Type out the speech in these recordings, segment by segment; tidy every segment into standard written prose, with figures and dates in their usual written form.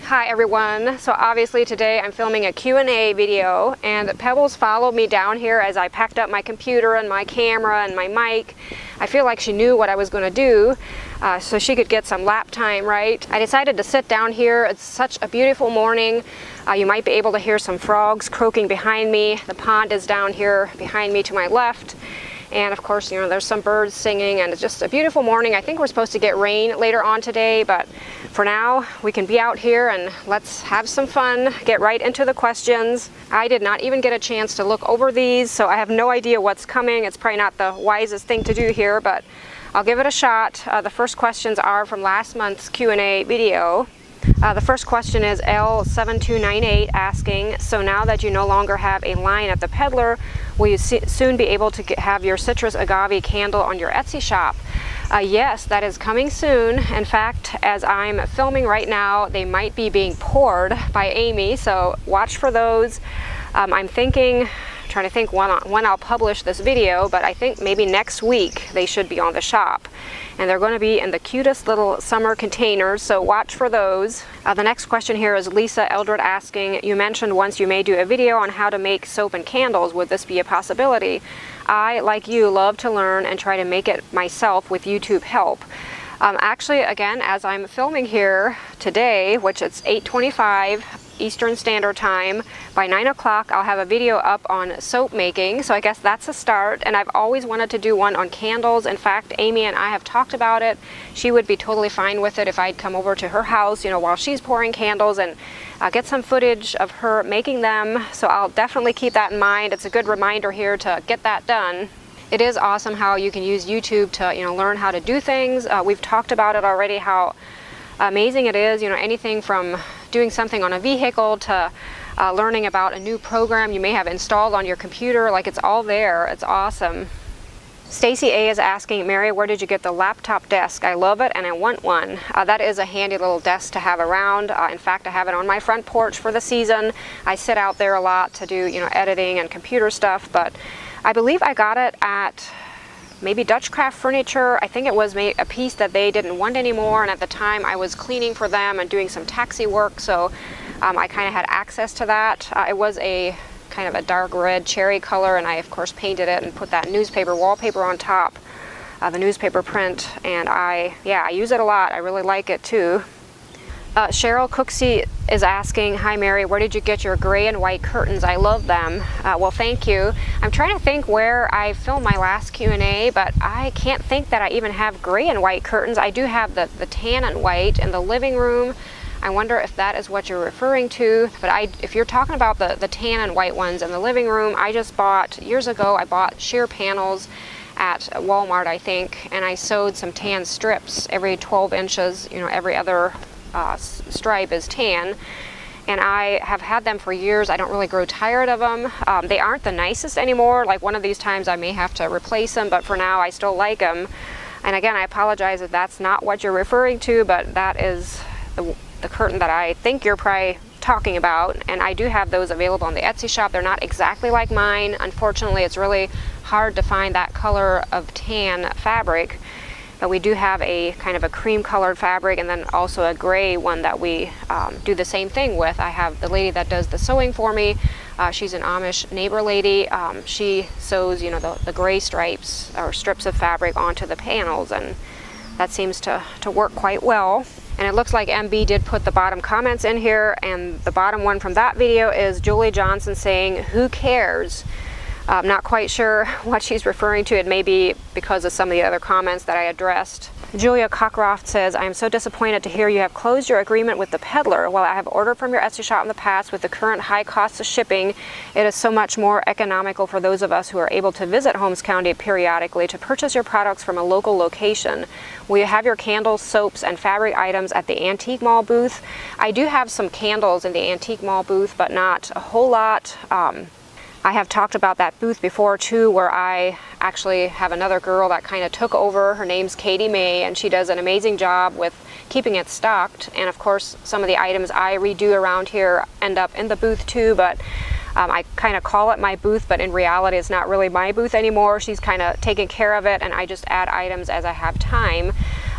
Hi everyone. So obviously today I'm filming a Q&A video, and Pebbles followed me down here as I packed up my computer and my camera and my mic. I feel like she knew what I was going to do so she could get some lap time, right? I decided to sit down here. It's such a beautiful morning. You might be able to hear some frogs croaking behind me. The pond is down here behind me to my left. And of course, you know, there's some birds singing, and it's just a beautiful morning. I think we're supposed to get rain later on today, but for now, we can be out here and let's have some fun, get right into the questions. I did not even get a chance to look over these, so I have no idea what's coming. It's probably not the wisest thing to do here, but I'll give it a shot. The first questions are from last month's Q&A video. The first question is L7298 asking, so now that you no longer have a line at the Peddler, will you soon be able to have your citrus agave candle on your Etsy shop? Yes, that is coming soon. In fact, as I'm filming right now, they might be being poured by Amy, so watch for those. I'm trying to think when I'll publish this video, but I think maybe next week they should be on the shop. And they're going to be in the cutest little summer containers, so watch for those. The next question here is Lisa Eldred asking, you mentioned once you may do a video on how to make soap and candles. Would this be a possibility? I, like you, love to learn and try to make it myself with YouTube help. Actually, again, as I'm filming here today, which it's 8:25 Eastern Standard Time, by 9 o'clock I'll have a video up on soap making, so I guess that's a start. And I've always wanted to do one on candles. In fact, Amy and I have talked about it. She would be totally fine with it if I'd come over to her house, you know, while she's pouring candles, and get some footage of her making them. So I'll definitely keep that in mind. It's a good reminder here to get that done. It is awesome how you can use YouTube to, you know, learn how to do things. We've talked about it already, how amazing it is, you know, anything from doing something on a vehicle to learning about a new program you may have installed on your computer. Like, it's all there. It's awesome. Stacy A is asking, Mary, where did you get the laptop desk? I love it and I want one. That is a handy little desk to have around. In fact, I have it on my front porch for the season. I sit out there a lot to do, you know, editing and computer stuff, but I believe I got it at maybe Dutch Craft Furniture. I think it was a piece that they didn't want anymore, and at the time I was cleaning for them and doing some taxi work, so I kind of had access to that. It was a kind of a dark red cherry color, and I of course painted it and put that newspaper wallpaper on top, the newspaper print, and I use it a lot. I really like it too. Cheryl Cooksey is asking, hi Mary, where did you get your gray and white curtains? I love them. Well, thank you. I'm trying to think where I filmed my last Q&A, but I can't think that I even have gray and white curtains. I do have the tan and white in the living room. I wonder if that is what you're referring to. But if you're talking about the tan and white ones in the living room, I just bought, years ago, I bought sheer panels at Walmart, I think, and I sewed some tan strips every 12 inches, you know, every other stripe is tan, and I have had them for years. I don't really grow tired of them. They aren't the nicest anymore. Like, one of these times I may have to replace them, but for now I still like them. And again, I apologize if that's not what you're referring to, but that is the curtain that I think you're probably talking about, and I do have those available on the Etsy shop. They're not exactly like mine. Unfortunately, it's really hard to find that color of tan fabric. But we do have a kind of a cream colored fabric, and then also a gray one that we do the same thing with. I have the lady that does the sewing for me. She's an Amish neighbor lady. She sews, you know, the gray stripes or strips of fabric onto the panels, and that seems to work quite well. And it looks like MB did put the bottom comments in here, and the bottom one from that video is Julie Johnson saying, who cares? I'm not quite sure what she's referring to. It may be because of some of the other comments that I addressed. Julia Cockcroft says, I am so disappointed to hear you have closed your agreement with the Peddler. While I have ordered from your Etsy shop in the past, with the current high costs of shipping, it is so much more economical for those of us who are able to visit Holmes County periodically to purchase your products from a local location. Will you have your candles, soaps, and fabric items at the Antique Mall booth? I do have some candles in the Antique Mall booth, but not a whole lot. I have talked about that booth before too, where I actually have another girl that kind of took over. Her name's Katie May, and she does an amazing job with keeping it stocked. And of course, some of the items I redo around here end up in the booth too, but I kind of call it my booth, but in reality it's not really my booth anymore. She's kind of taking care of it, and I just add items as I have time.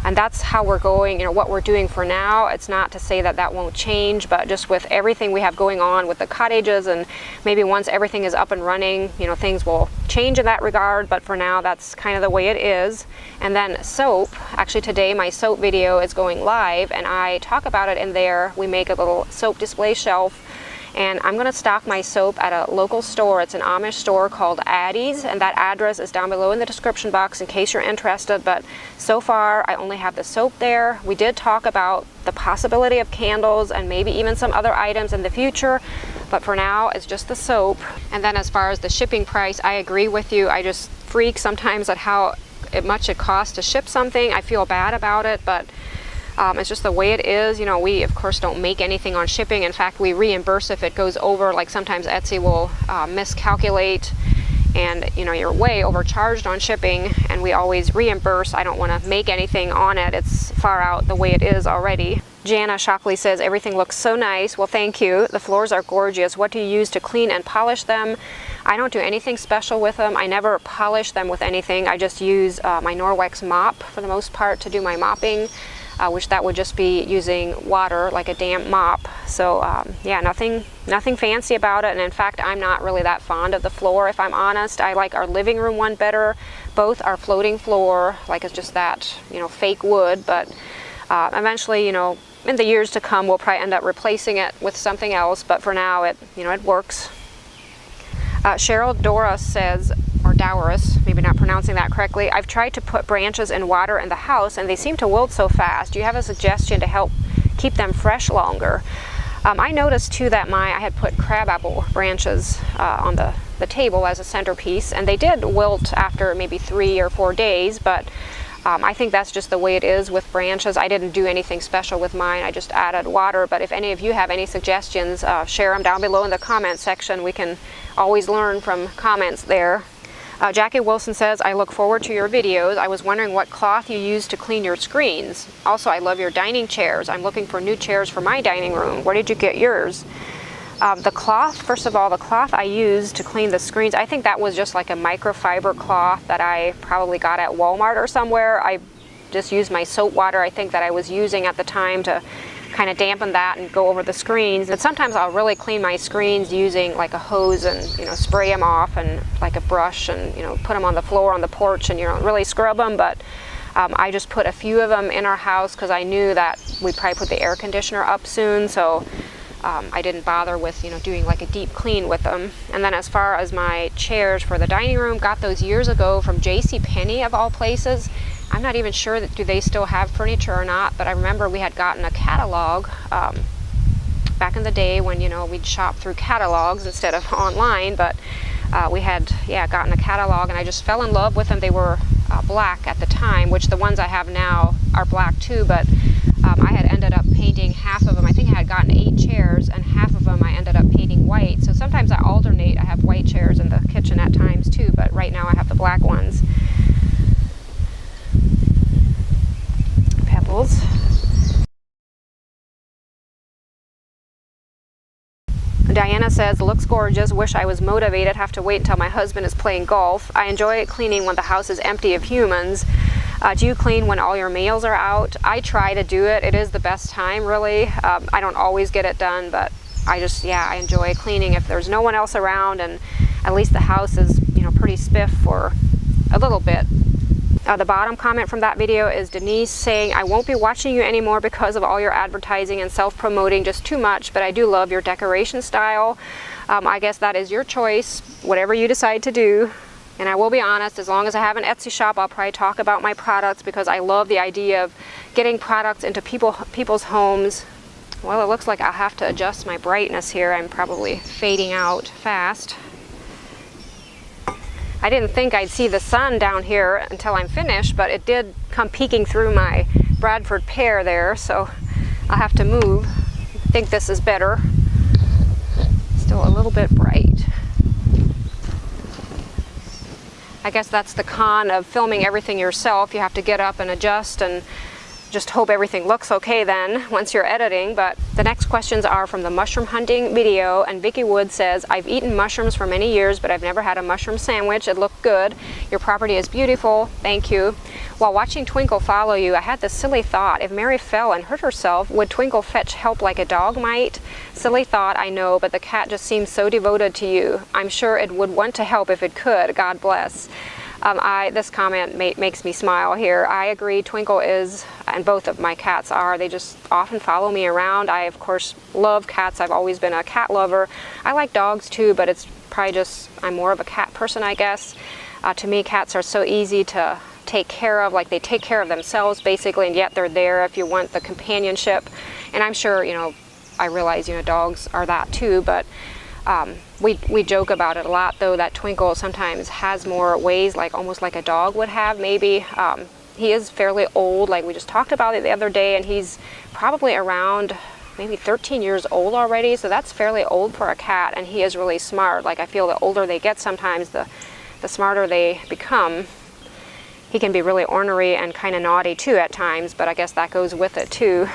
And that's how we're going, you know, what we're doing for now. It's not to say that that won't change, but just with everything we have going on with the cottages, and maybe once everything is up and running, you know, things will change in that regard, but for now that's kind of the way it is. And then soap, actually today my soap video is going live, and I talk about it in there. We make a little soap display shelf, and I'm going to stock my soap at a local store. It's an Amish store called ADDIE'S, and that address is down below in the description box in case you're interested. But so far I only have the soap there. We did talk about the possibility of candles and maybe even some other items in the future, but for now it's just the soap. And then as far as the shipping price, I agree with you. I just freak sometimes at how much it costs to ship something. I feel bad about it, but it's just the way it is. You know, we of course don't make anything on shipping. In fact, we reimburse if it goes over. Like sometimes Etsy will miscalculate, and you know, you're way overcharged on shipping, and we always reimburse. I don't want to make anything on it. It's far out the way it is already. Jana Shockley says, everything looks so nice. Well, thank you. The floors are gorgeous. What do you use to clean and polish them? I don't do anything special with them. I never polish them with anything. I just use my Norwex mop for the most part to do my mopping. Which that would just be using water, like a damp mop. So yeah, nothing fancy about it. And in fact, I'm not really that fond of the floor, if I'm honest. I like our living room one better. Both are floating floor, like it's just that, you know, fake wood. But eventually, you know, in the years to come, we'll probably end up replacing it with something else. But for now, it works. Cheryl Dora says, or Dowerus, maybe not pronouncing that correctly, I've tried to put branches in water in the house and they seem to wilt so fast. Do you have a suggestion to help keep them fresh longer? I noticed too that I had put crabapple branches on the table as a centerpiece, and they did wilt after maybe 3 or 4 days, but I think that's just the way it is with branches. I didn't do anything special with mine. I just added water. But if any of you have any suggestions, share them down below in the comment section. We can always learn from comments there. Jackie Wilson says, I look forward to your videos. I was wondering what cloth you use to clean your screens. Also, I love your dining chairs. I'm looking for new chairs for my dining room. Where did you get yours? The cloth, first of all, the cloth I used to clean the screens, I think that was just like a microfiber cloth that I probably got at Walmart or somewhere. I just used my soap water, I think, that I was using at the time to kind of dampen that and go over the screens. And sometimes I'll really clean my screens using like a hose and, you know, spray them off, and like a brush, and, you know, put them on the floor on the porch and, you know, really scrub them. But I just put a few of them in our house because I knew that we'd probably put the air conditioner up soon. So I didn't bother with, you know, doing like a deep clean with them. And then as far as my chairs for the dining room, got those years ago from JCPenney of all places. I'm not even sure that do they still have furniture or not, but I remember we had gotten a catalog back in the day when, you know, we'd shop through catalogs instead of online. But we had, yeah, gotten a catalog, and I just fell in love with them. They were black at the time, which the ones I have now are black too, but I had ended up painting half of them. I think I had gotten 8 chairs, and half of them I ended up painting white. So sometimes I alternate. I have white chairs in the kitchen at times too, but right now I have the black ones. Pebbles. Diana says, looks gorgeous, wish I was motivated, have to wait until my husband is playing golf. I enjoy cleaning when the house is empty of humans. Do you clean when all your males are out? I try to do it. It is the best time, really. I don't always get it done, but I just, yeah, I enjoy cleaning if there's no one else around, and at least the house is, you know, pretty spiff for a little bit. The bottom comment from that video is Denise saying, I won't be watching you anymore because of all your advertising and self-promoting, just too much, but I do love your decoration style. I guess that is your choice, whatever you decide to do. And I will be honest, as long as I have an Etsy shop, I'll probably talk about my products, because I love the idea of getting products into people's homes. Well, it looks like I'll have to adjust my brightness here. I'm probably fading out fast. I didn't think I'd see the sun down here until I'm finished, but it did come peeking through my Bradford pear there, so I'll have to move. I think this is better. Still a little bit bright. I guess that's the con of filming everything yourself. You have to get up and adjust and just hope everything looks okay then once you're editing. But the next questions are from the mushroom hunting video, and Vicky Wood says, I've eaten mushrooms for many years, but I've never had a mushroom sandwich. It looked good. Your property is beautiful. Thank you. While watching Twinkle follow you, I had this silly thought. If Mary fell and hurt herself, would Twinkle fetch help like a dog might? Silly thought, I know, but the cat just seems so devoted to you. I'm sure it would want to help if it could. God bless. This comment makes me smile here. I agree, Twinkle is, and both of my cats are, they just often follow me around. I, of course, love cats. I've always been a cat lover. I like dogs too, but it's probably just, I'm more of a cat person, I guess. To me, cats are so easy to take care of, like they take care of themselves basically, and yet they're there if you want the companionship. And I'm sure, you know, I realize, you know, dogs are that too, but we joke about it a lot though, that Twinkle sometimes has more ways, like almost like a dog would have maybe. He is fairly old, like we just talked about it the other day, and he's probably around maybe 13 years old already, so that's fairly old for a cat, and he is really smart. Like I feel the older they get sometimes, the smarter they become. He can be really ornery and kind of naughty too at times, but I guess that goes with it too.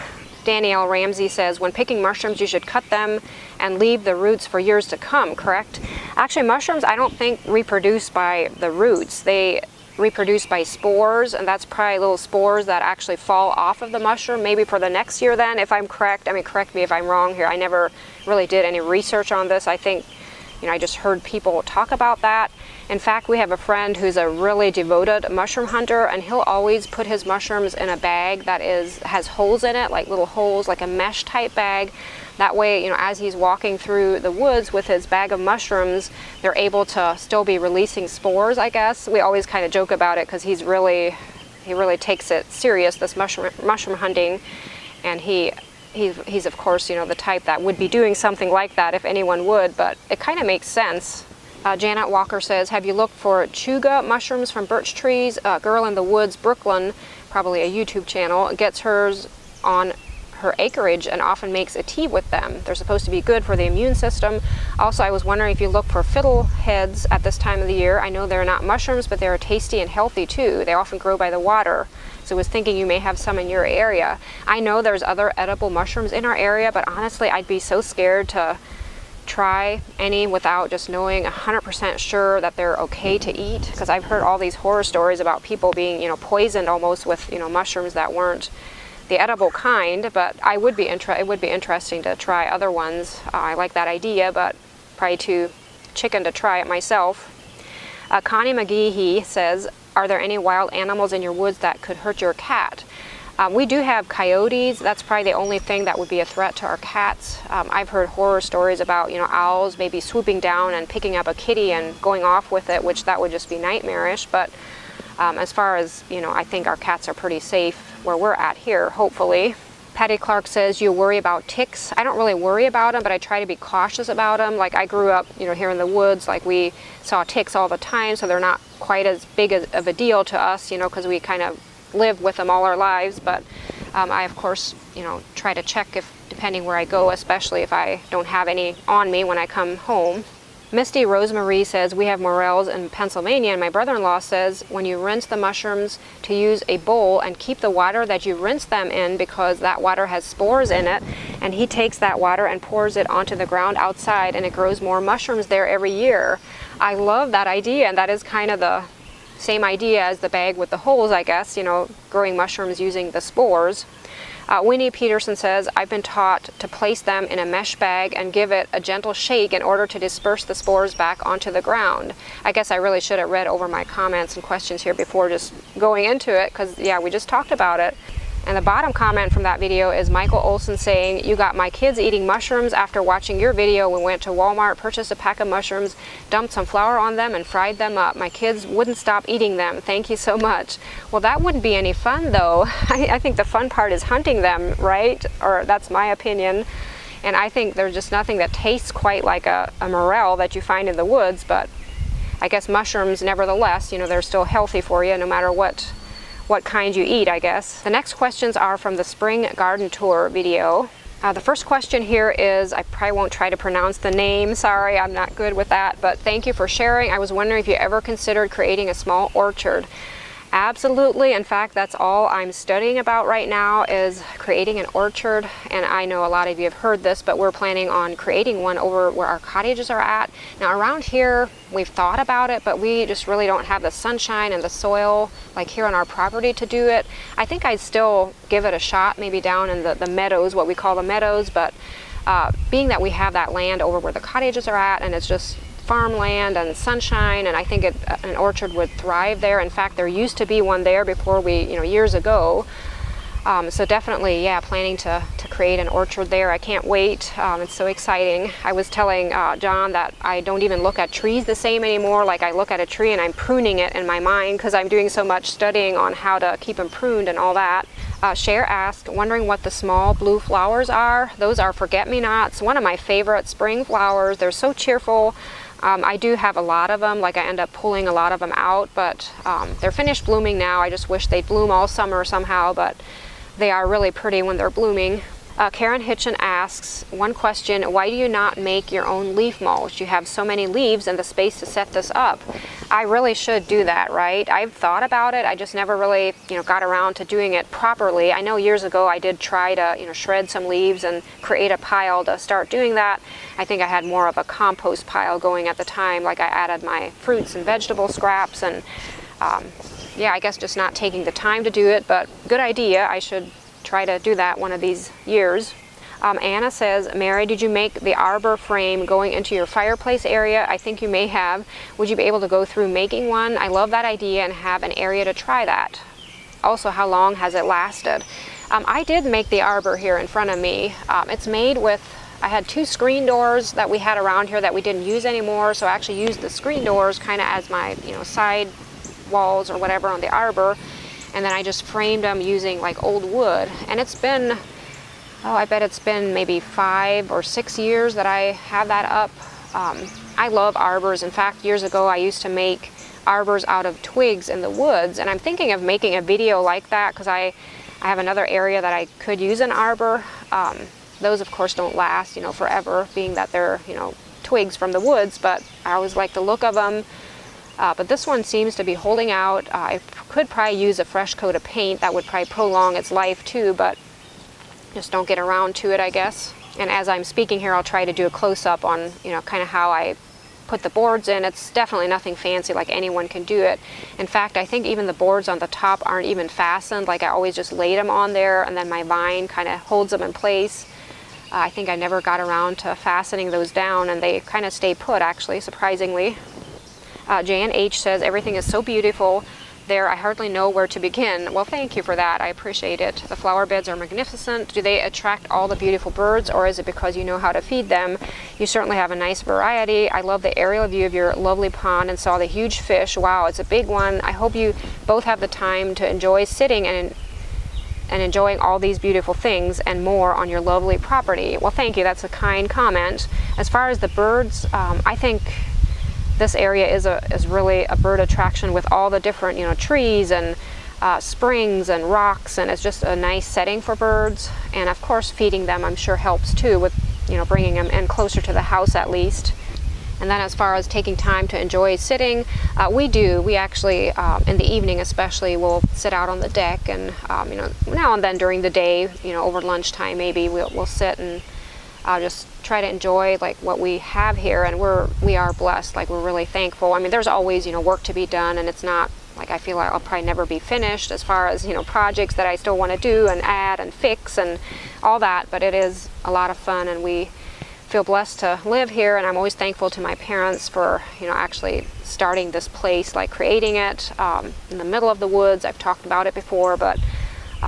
Danielle Ramsey says, when picking mushrooms, you should cut them and leave the roots for years to come, correct? Actually, mushrooms, I don't think reproduce by the roots. They reproduce by spores, and that's probably little spores that actually fall off of the mushroom, maybe for the next year then, if I'm correct. I mean, correct me if I'm wrong here. I never really did any research on this. I think, you know, I just heard people talk about that. In fact, we have a friend who's a really devoted mushroom hunter, and he'll always put his mushrooms in a bag that has holes in it, like little holes, like a mesh type bag. That way, you know, as he's walking through the woods with his bag of mushrooms, they're able to still be releasing spores, I guess. We always kind of joke about it because he really takes it serious, this mushroom hunting, and he's of course, you know, the type that would be doing something like that if anyone would, but it kind of makes sense. Janet Walker says, have you looked for chuga mushrooms from birch trees? Girl in the Woods, Brooklyn, probably a YouTube channel, gets hers on her acreage and often makes a tea with them. They're supposed to be good for the immune system. Also, I was wondering if you look for fiddleheads at this time of the year. I know they're not mushrooms, but they're tasty and healthy too. They often grow by the water. So I was thinking you may have some in your area. I know there's other edible mushrooms in our area, but honestly, I'd be so scared to try any without just knowing 100% sure that they're okay to eat, because I've heard all these horror stories about people being, you know, poisoned almost with, you know, mushrooms that weren't the edible kind. But it would be interesting to try other ones. I like that idea, but probably too chicken to try it myself. Connie McGee says, are there any wild animals in your woods that could hurt your cat? We do have coyotes. That's probably the only thing that would be a threat to our cats. I've heard horror stories about, you know, owls maybe swooping down and picking up a kitty and going off with it, which that would just be nightmarish. But as far as, you know, I think our cats are pretty safe where we're at here, hopefully. Patty Clark says, you worry about ticks. I don't really worry about them, but I try to be cautious about them. Like I grew up, you know, here in the woods, like we saw ticks all the time, so they're not quite as big of a deal to us, you know, because we kind of live with them all our lives. But I, of course, you know, try to check if, depending where I go, especially if I don't have any on me when I come home. Misty Rosemarie says, we have morels in Pennsylvania, and my brother-in-law says when you rinse the mushrooms to use a bowl and keep the water that you rinse them in, because that water has spores in it, and he takes that water and pours it onto the ground outside, and it grows more mushrooms there every year. I love that idea, and that is kind of the same idea as the bag with the holes, I guess, you know, growing mushrooms using the spores. Winnie Peterson says, I've been taught to place them in a mesh bag and give it a gentle shake in order to disperse the spores back onto the ground. I guess I really should have read over my comments and questions here before just going into it, because, yeah, we just talked about it. And the bottom comment from that video is Michael Olson saying, you got my kids eating mushrooms after watching your video. We went to Walmart, purchased a pack of mushrooms, dumped some flour on them, and fried them up. My kids wouldn't stop eating them. Thank you so much. Well, that wouldn't be any fun, though. I think the fun part is hunting them, right? Or that's my opinion. And I think there's just nothing that tastes quite like a morel that you find in the woods. But I guess mushrooms, nevertheless, you know, they're still healthy for you no matter what kind you eat, I guess. The next questions are from the Spring Garden Tour video. The first question here is, I probably won't try to pronounce the name, sorry, I'm not good with that, but thank you for sharing. I was wondering if you ever considered creating a small orchard. Absolutely. In fact, that's all I'm studying about right now, is creating an orchard. And I know a lot of you have heard this, but we're planning on creating one over where our cottages are at. Now around here, we've thought about it, but we just really don't have the sunshine and the soil like here on our property to do it. I think I'd still give it a shot, maybe down in the meadows, what we call the meadows, but being that we have that land over where the cottages are at, and it's just farmland and sunshine, and I think an orchard would thrive there. In fact, there used to be one there before we, years ago. So definitely, yeah, planning to create an orchard there. I can't wait. It's so exciting. I was telling John that I don't even look at trees the same anymore. Like, I look at a tree and I'm pruning it in my mind because I'm doing so much studying on how to keep them pruned and all that. Cher asked, wondering what the small blue flowers are. Those are forget-me-nots, one of my favorite spring flowers. They're so cheerful. I do have a lot of them, like I end up pulling a lot of them out, but they're finished blooming now. I just wish they'd bloom all summer somehow, but they are really pretty when they're blooming. Karen Hitchen asks, one question, why do you not make your own leaf mulch? You have so many leaves and the space to set this up. I really should do that, right? I've thought about it. I just never really, got around to doing it properly. I know years ago I did try to, shred some leaves and create a pile to start doing that. I think I had more of a compost pile going at the time, like I added my fruits and vegetable scraps, and yeah, I guess just not taking the time to do it, but good idea. I should try to do that one of these years. Anna says, Mary, did you make the arbor frame going into your fireplace area? I think you may have. Would you be able to go through making one? I love that idea and have an area to try that. Also, how long has it lasted? I did make the arbor here in front of me. It's made with, I had 2 screen doors that we had around here that we didn't use anymore, so I actually used the screen doors kind of as my, side walls or whatever on the arbor. And then I just framed them using like old wood. And it's been, I bet it's been maybe 5 or 6 years that I have that up. I love arbors. In fact, years ago I used to make arbors out of twigs in the woods. And I'm thinking of making a video like that because I have another area that I could use an arbor. Those of course don't last, forever, being that they're, twigs from the woods, but I always like the look of them. But this one seems to be holding out. I could probably use a fresh coat of paint. That would probably prolong its life too, but just don't get around to it, I guess. And as I'm speaking here, I'll try to do a close-up on, kind of how I put the boards in. It's definitely nothing fancy, like anyone can do it. In fact, I think even the boards on the top aren't even fastened. Like, I always just laid them on there, and then my vine kind of holds them in place. I think I never got around to fastening those down, and they kind of stay put, actually, surprisingly. Jan H says, everything is so beautiful there, I hardly know where to begin. Well, thank you for that. I appreciate it. The flower beds are magnificent. Do they attract all the beautiful birds, or is it because you know how to feed them? You certainly have a nice variety. I love the aerial view of your lovely pond and saw the huge fish. Wow, it's a big one. I hope you both have the time to enjoy sitting and enjoying all these beautiful things and more on your lovely property. Well, thank you. That's a kind comment. As far as the birds, I think this area is really a bird attraction with all the different, trees and springs and rocks, and it's just a nice setting for birds. And of course, feeding them, I'm sure, helps too with, bringing them in closer to the house at least. And then as far as taking time to enjoy sitting, we actually, in the evening especially, will sit out on the deck, and, now and then during the day, over lunchtime maybe, we'll sit and just try to enjoy like what we have here. And we are blessed. Like, we're really thankful. I mean, there's always, work to be done, and it's not like I feel like I'll probably never be finished as far as, projects that I still want to do and add and fix and all that, but it is a lot of fun, and we feel blessed to live here. And I'm always thankful to my parents for, actually starting this place, like creating it in the middle of the woods. I've talked about it before, but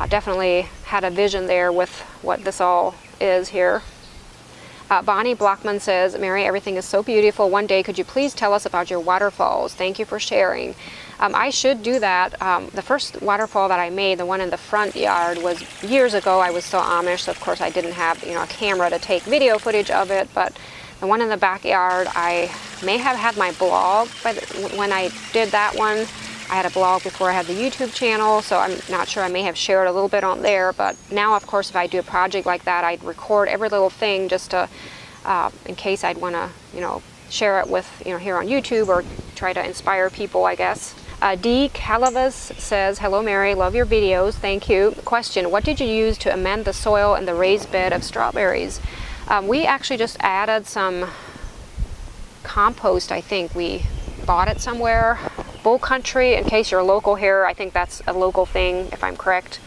definitely had a vision there with what this all is here. Bonnie Blockman says, Mary, everything is so beautiful. One day, could you please tell us about your waterfalls? Thank you for sharing. I should do that. The first waterfall that I made, the one in the front yard, was years ago. I was still Amish, so of course I didn't have a camera to take video footage of it. But the one in the backyard, I may have had my blog when I did that one. I had a blog before I had the YouTube channel, so I'm not sure. I may have shared a little bit on there, but now, of course, if I do a project like that, I'd record every little thing just to, in case I'd want to, share it with, here on YouTube, or try to inspire people, I guess. D. Calavas says, hello Mary, love your videos, thank you. Question, what did you use to amend the soil in the raised bed of strawberries? We actually just added some compost, I think. We bought it somewhere. Bull Country, in case you're local here, I think that's a local thing, if I'm correct.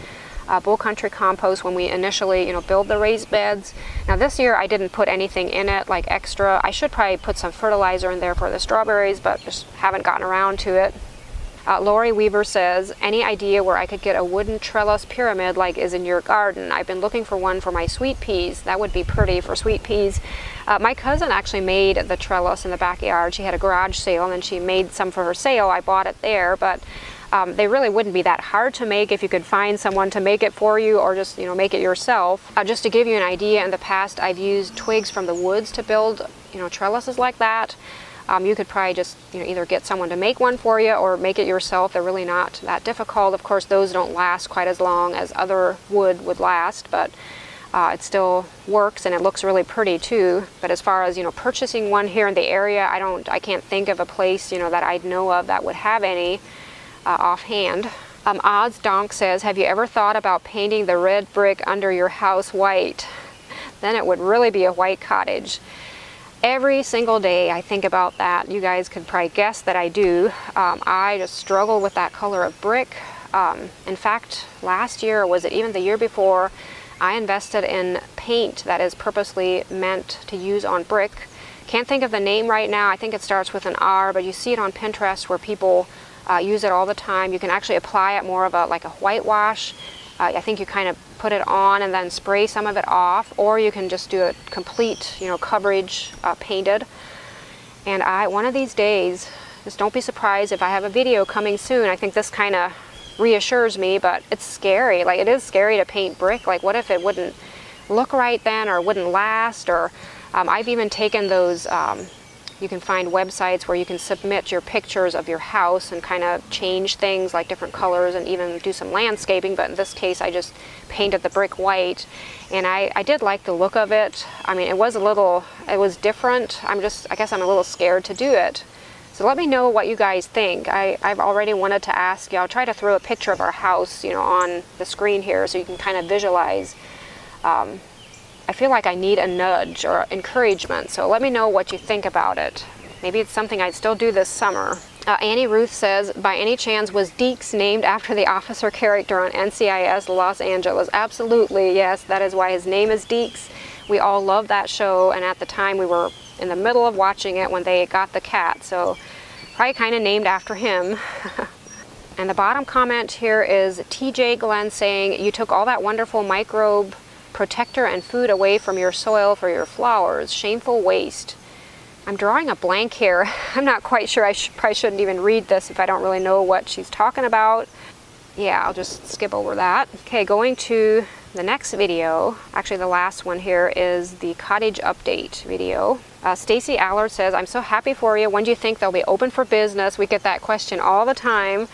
Bull Country compost when we initially, build the raised beds. Now this year I didn't put anything in it like extra. I should probably put some fertilizer in there for the strawberries, but just haven't gotten around to it. Lori Weaver says, any idea where I could get a wooden trellis pyramid like is in your garden? I've been looking for one for my sweet peas. That would be pretty for sweet peas. My cousin actually made the trellis in the backyard. She had a garage sale and then she made some for her sale. I bought it there, but they really wouldn't be that hard to make if you could find someone to make it for you, or just make it yourself. Just to give you an idea, in the past I've used twigs from the woods to build trellises like that. You could probably just either get someone to make one for you or make it yourself. They're really not that difficult. Of course, those don't last quite as long as other wood would last, but it still works and it looks really pretty too. But as far as purchasing one here in the area, I can't think of a place that I'd know of that would have any offhand. Odds Donk says, have you ever thought about painting the red brick under your house white? Then it would really be a white cottage. Every single day I think about that. You guys could probably guess that I do. I just struggle with that color of brick. In fact, last year, or was it even the year before, I invested in paint that is purposely meant to use on brick. Can't think of the name right now. I think it starts with an R, but you see it on Pinterest where people use it all the time. You can actually apply it more of like a whitewash. I think you kind of put it on and then spray some of it off, or you can just do a complete, coverage painted. And one of these days, just don't be surprised if I have a video coming soon. I think this kind of reassures me, but it's scary. Like, it is scary to paint brick. Like, what if it wouldn't look right then, or wouldn't last? Or I've even taken those, you can find websites where you can submit your pictures of your house and kind of change things like different colors and even do some landscaping. But in this case, I just painted the brick white, and I did like the look of it. I mean, it was different. I guess I'm a little scared to do it. So let me know what you guys think. I've already wanted to ask you. I'll try to throw a picture of our house, on the screen here so you can kind of visualize. I feel like I need a nudge or encouragement, so let me know what you think about it. Maybe it's something I'd still do this summer. Annie Ruth says, by any chance was Deeks named after the officer character on NCIS Los Angeles? Absolutely, yes, that is why his name is Deeks. We all love that show, and at the time we were in the middle of watching it when they got the cat, so probably kind of named after him. And the bottom comment here is TJ Glenn saying, you took all that wonderful microbe protector and food away from your soil for your flowers. Shameful waste. I'm drawing a blank here. I'm not quite sure. I probably shouldn't even read this if I don't really know what she's talking about. Yeah, I'll just skip over that. Okay, going to the next video. Actually, the last one here is the cottage update video. Stacy Allard says, I'm so happy for you. When do you think they'll be open for business? We get that question all the time.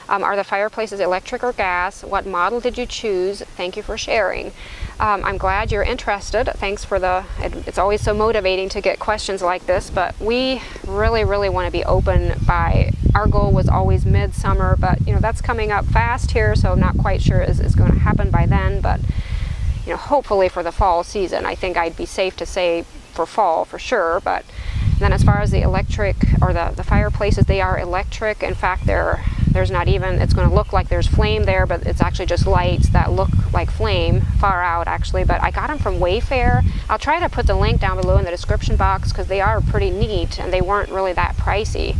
Are the fireplaces electric or gas? What model did you choose? Thank you for sharing. I'm glad you're interested. Thanks for it's always so motivating to get questions like this, but we really, really want to be open by, our goal was always midsummer, but that's coming up fast here, so I'm not quite sure is going to happen by then, but hopefully for the fall season. I think I'd be safe to say for fall for sure, but then as far as the electric or the fireplaces, they are electric. In fact, there's not even, it's going to look like there's flame there, but it's actually just lights that look like flame, far out actually, but I got them from Wayfair. I'll try to put the link down below in the description box because they are pretty neat and they weren't really that pricey.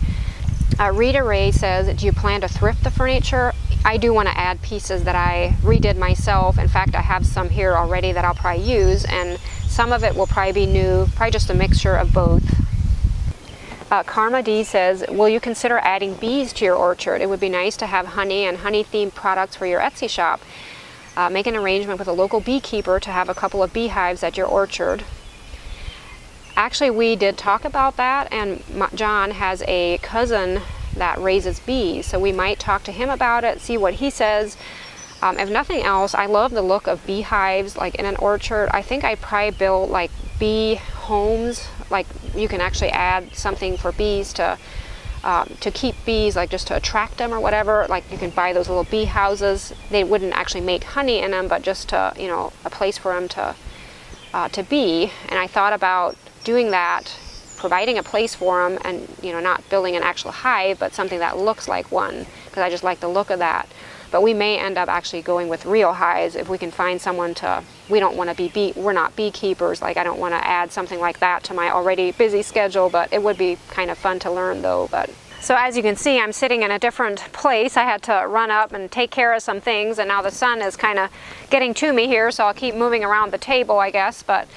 Rita Ray says, do you plan to thrift the furniture? I do want to add pieces that I redid myself. In fact, I have some here already that I'll probably use, and some of it will probably be new, probably just a mixture of both. Karma D says, will you consider adding bees to your orchard? It would be nice to have honey and honey-themed products for your Etsy shop. Make an arrangement with a local beekeeper to have a couple of beehives at your orchard. Actually, we did talk about that, and John has a cousin that raises bees, so we might talk to him about it, see what he says. If nothing else, I love the look of beehives like in an orchard. I think I'd probably build like bee homes, like you can actually add something for bees to to keep bees, like just to attract them or whatever. Like you can buy those little bee houses. They wouldn't actually make honey in them, but just to, you know, a place for them to be. And I thought about doing that, providing a place for them, and, you know, not building an actual hive, but something that looks like one, because I just like the look of that. But we may end up actually going with real hives if we can find someone to, we don't want to be we're not beekeepers, like I don't want to add something like that to my already busy schedule, but it would be kind of fun to learn though. But so as you can see, I'm sitting in a different place. I had to run up and take care of some things, and now the sun is kind of getting to me here, so I'll keep moving around the table, I guess. But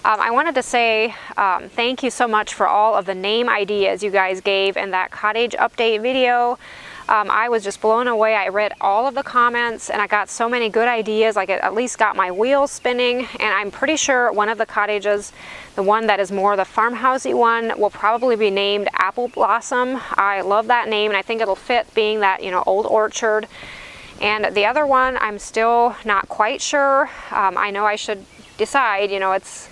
I wanted to say thank you so much for all of the name ideas you guys gave in that cottage update video. I was just blown away. I read all of the comments and I got so many good ideas. Like it at least got my wheels spinning, and I'm pretty sure one of the cottages, the one that is more the farmhousey one, will probably be named Apple Blossom. I love that name, and I think it'll fit being that, you know, old orchard. And the other one, I'm still not quite sure. I know I should decide, you know, it's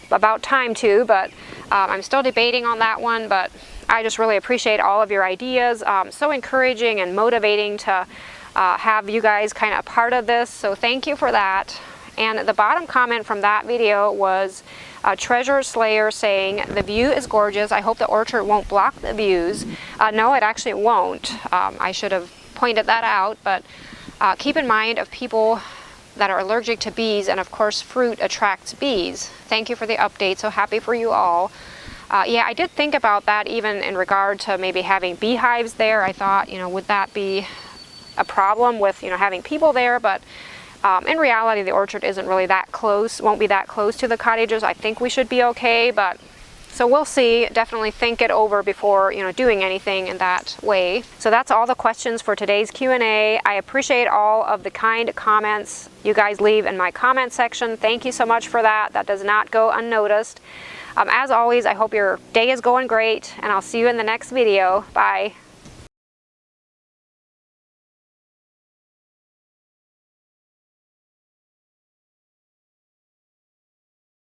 about time to, but I'm still debating on that one. But I just really appreciate all of your ideas. So encouraging and motivating to have you guys kind of a part of this, so thank you for that. And the bottom comment from that video was Treasure Slayer saying, "The view is gorgeous. I hope the orchard won't block the views." No, it actually won't. I should have pointed that out, but keep in mind of people that are allergic to bees, and of course fruit attracts bees. Thank you for the update. So happy for you all. Yeah, I did think about that even in regard to maybe having beehives there. I thought, you know, would that be a problem with, you know, having people there? But in reality, the orchard isn't really that close, won't be that close to the cottages. I think we should be okay, but so we'll see. Definitely think it over before, you know, doing anything in that way. So that's all the questions for today's Q&A. I appreciate all of the kind comments you guys leave in my comment section. Thank you so much for that. That does not go unnoticed. As always, I hope your day is going great, and I'll see you in the next video. Bye.